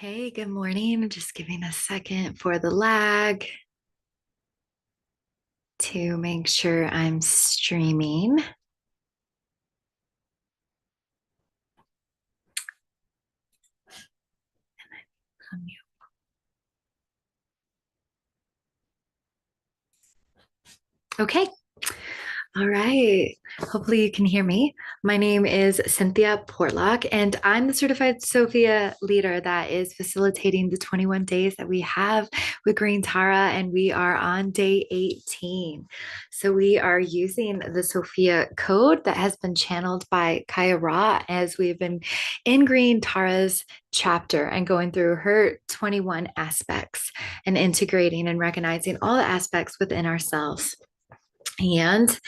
Hey, good morning. I'm just giving a second for the lag to make sure I'm streaming. Okay. All right. Hopefully you can hear me. My name is Cynthia Portlock, and I'm the certified Sophia leader that is facilitating the 21 days that we have with Green Tara, and we are on day 18. So we are using the Sophia code that has been channeled by Kaia as we've been in Green Tara's chapter and going through her 21 aspects and integrating and recognizing all the aspects within ourselves. And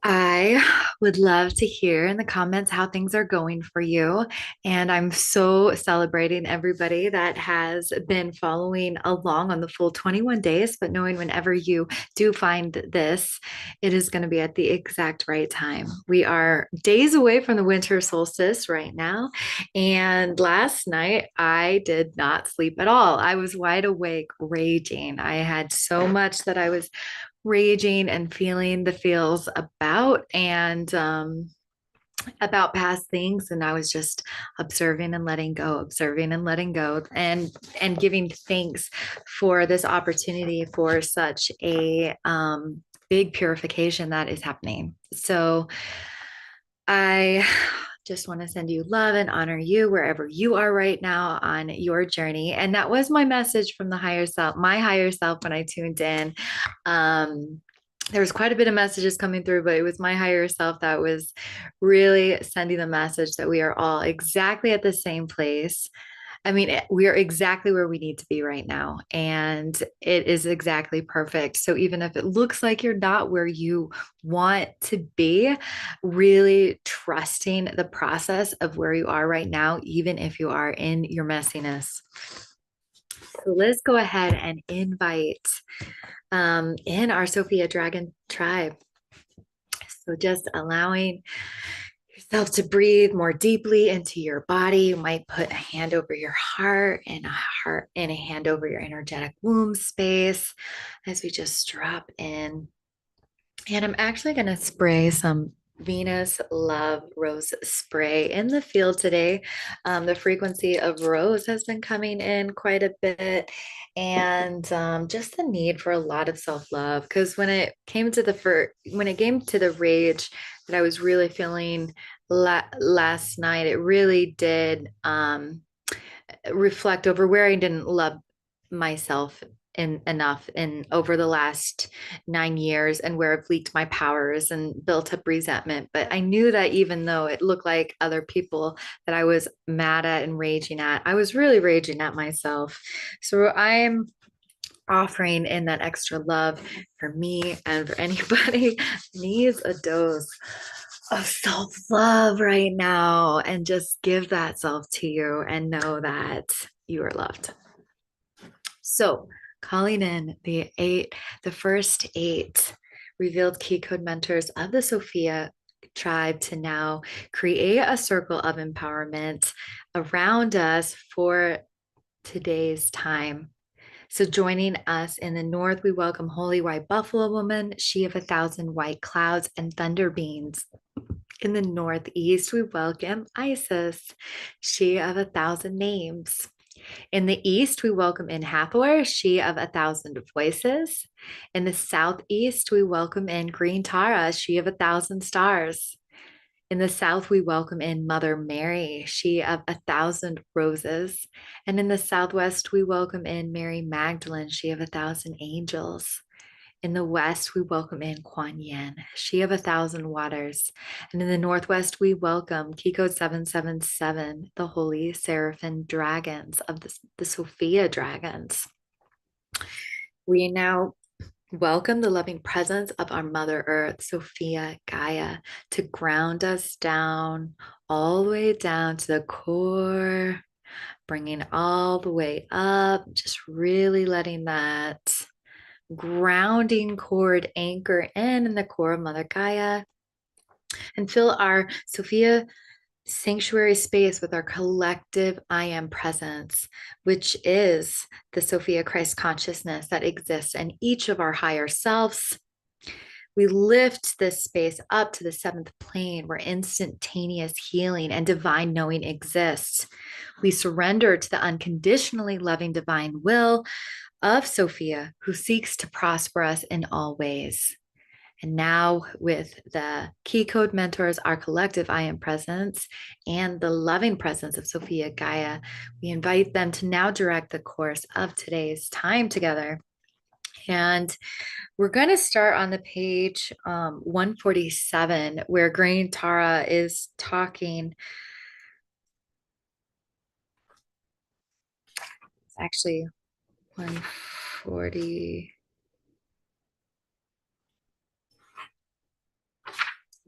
I would love to hear in the comments how things are going for you. And I'm so celebrating everybody that has been following along on the full 21 days, but knowing whenever you do find this, it is going to be at the exact right time. We are days away from the winter solstice right now. And last night, I did not sleep at all. I was wide awake, raging. I had so much that I was raging and feeling the feels about past things, and I was just observing and letting go, and giving thanks for this opportunity for such a big purification that is happening. So I just want to send you love and honor you wherever you are right now on your journey. And that was my message from the higher self, my higher self, when I tuned in. There was quite a bit of messages coming through, but it was my higher self that was really sending the message that we are all exactly at the same place. I mean, we are exactly where we need to be right now, and it is exactly perfect. So even if it looks like you're not where you want to be, really trusting the process of where you are right now, even if you are in your messiness. So let's go ahead and invite in our Sophia Dragon tribe. So just allowing yourself to breathe more deeply into your body. You might put a hand over your heart and a hand over your energetic womb space as we just drop in. And I'm actually going to spray some Venus Love Rose spray in the field today. The frequency of rose has been coming in quite a bit, and just the need for a lot of self-love. Because when it came to the rage that I was really feeling last night, it really did reflect over where I didn't love myself enough in over the last 9 years, and where I've leaked my powers and built up resentment. But I knew that even though it looked like other people that I was mad at and raging at, I was really raging at myself. So I'm offering in that extra love for me and for anybody who needs a dose of self-love right now, and just give that self to you and know that you are loved. So calling in the first eight revealed Keycode mentors of the Sophia tribe to now create a circle of empowerment around us for today's time. So joining us in the north, we welcome Holy White Buffalo Woman, she of 1,000 white clouds and thunder beams. In the northeast, we welcome Isis, she of 1,000 names. In the east, we welcome in Hathor, she of 1,000 voices. In the southeast, we welcome in Green Tara, she of 1,000 stars. In the south, we welcome in Mother Mary, she of 1,000 roses. And in the southwest, we welcome in Mary Magdalene, she of 1,000 angels. In the west, we welcome in Kuan Yin, she of 1,000 waters. And in the northwest, we welcome Keycode 777, the holy seraphim dragons of the Sophia dragons. We now welcome the loving presence of our Mother Earth, Sophia Gaia, to ground us down, all the way down to the core, bringing all the way up, just really letting that grounding cord anchor in the core of Mother Gaia, and fill our Sophia sanctuary space with our collective I am presence, which is the Sophia Christ consciousness that exists in each of our higher selves. We lift this space up to the seventh plane where instantaneous healing and divine knowing exists. We surrender to the unconditionally loving divine will of Sophia, who seeks to prosper us in all ways. And now, with the Keycode mentors, our collective I am presence, and the loving presence of Sophia Kaia, we invite them to now direct the course of today's time together. And we're going to start on the page 147, where Green Tara is talking. It's actually 140.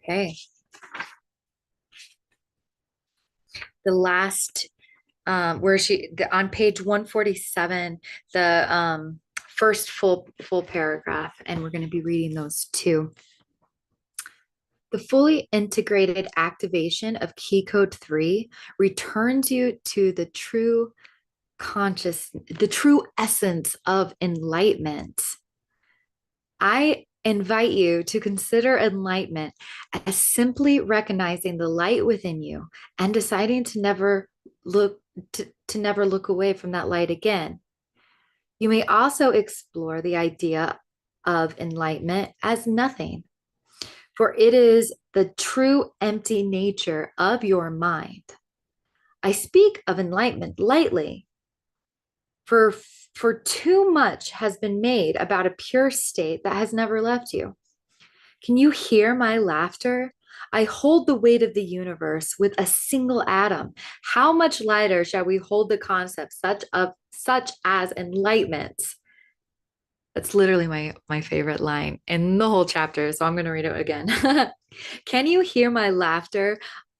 Okay. The last, where on page 147, the first full paragraph, and we're going to be reading those two. The fully integrated activation of Keycode 3 returns you to the true the true essence of enlightenment. I invite you to consider enlightenment as simply recognizing the light within you and deciding to never look away from that light again. You may also explore the idea of enlightenment as nothing, for it is the true empty nature of your mind. I speak of enlightenment lightly, for too much has been made about a pure state that has never left you. Can you hear my laughter? I hold the weight of the universe with a single atom. How much lighter shall we hold the concept such as enlightenment? That's literally my favorite line in the whole chapter, so I'm going to read it again. Can you hear my laughter?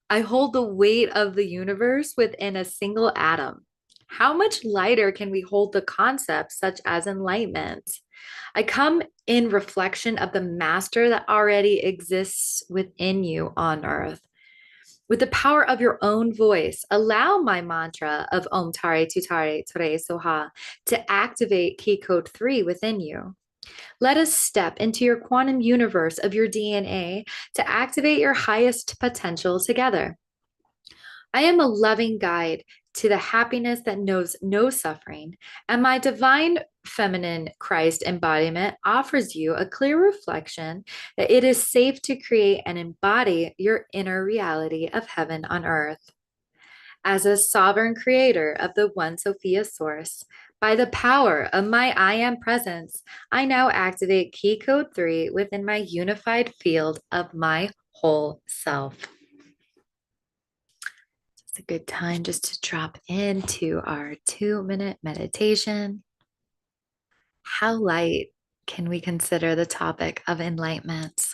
I hold the weight of the universe within a single atom. How much lighter can we hold the concept such as enlightenment? I come in reflection of the master that already exists within you on earth. With the power of your own voice, allow my mantra of Om Tare Tutare Tore Soha to activate Key Code 3 within you. Let us step into your quantum universe of your DNA to activate your highest potential together. I am a loving guide to the happiness that knows no suffering, and my divine feminine Christ embodiment offers you a clear reflection that it is safe to create and embody your inner reality of heaven on earth. As a sovereign creator of the one Sophia source, by the power of my I am presence, I now activate Key Code 3 within my unified field of my whole self. It's a good time just to drop into our 2-minute meditation. How light can we consider the topic of enlightenment?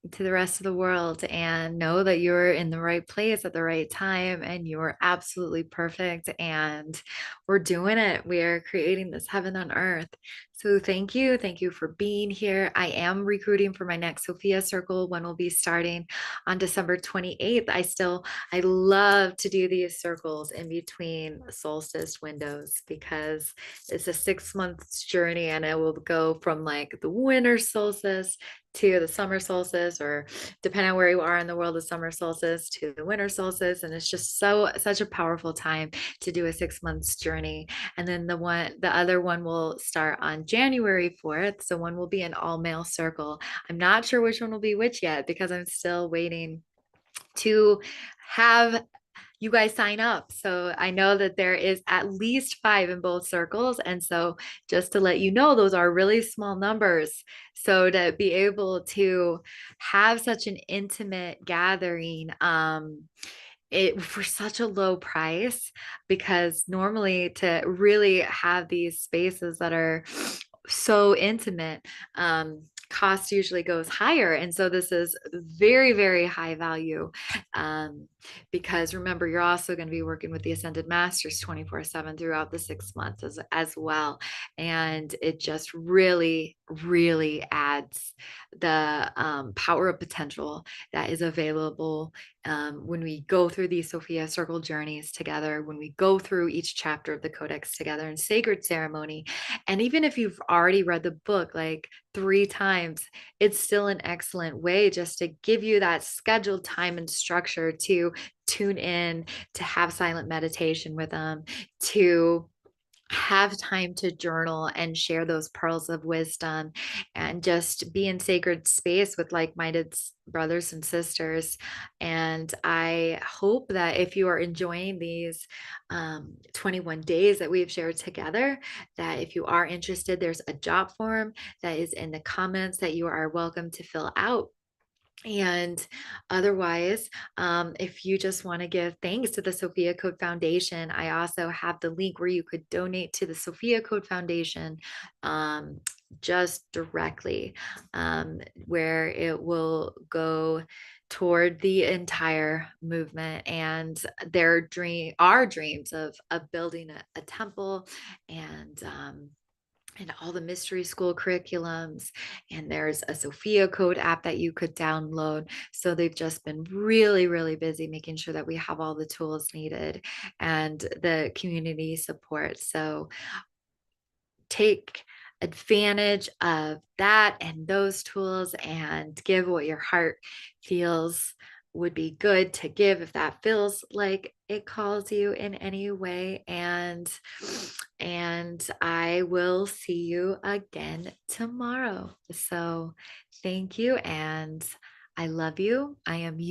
to the rest of the world and know that you're in the right place at the right time and you're absolutely perfect and we're doing it. We are creating this heaven on earth. So thank you. Thank you for being here. I am recruiting for my next Sophia circle. One will be starting on December 28th. I love to do these circles in between solstice windows because it's a 6 months journey and it will go from like the winter solstice to the summer solstice, or depending on where you are in the world, the summer solstice to the winter solstice. And it's just such a powerful time to do a 6 months journey. And then the other one will start on January 4th. So one will be an all male circle. I'm not sure which one will be which yet because I'm still waiting to have you guys sign up. So I know that there is at least 5 in both circles. And so just to let you know, those are really small numbers. So to be able to have such an intimate gathering, it for such a low price, because normally to really have these spaces that are so intimate, cost usually goes higher. And so this is very, very high value, because remember, you're also going to be working with the Ascended Masters 24/7 throughout the 6 months as well. And it just really, really adds the power of potential that is available when we go through these Sophia circle journeys together, when we go through each chapter of the Codex together in sacred ceremony. And even if you've already read the book like 3 times, it's still an excellent way just to give you that scheduled time and structure to tune in, to have silent meditation with them, to have time to journal and share those pearls of wisdom and just be in sacred space with like-minded brothers and sisters. And I hope that if you are enjoying these 21 days that we've shared together, that if you are interested, there's a job form that is in the comments that you are welcome to fill out. And otherwise, if you just want to give thanks to the Sophia Code Foundation, I also have the link where you could donate to the Sophia Code Foundation, just directly, where it will go toward the entire movement and our dreams of building a temple, and all the mystery school curriculums. And there's a Sophia Code app that you could download. So they've just been really, really busy making sure that we have all the tools needed and the community support. So take advantage of that and those tools and give what your heart feels would be good to give, if that feels like it calls you in any way. And I will see you again tomorrow. So thank you, and I love you. I am you.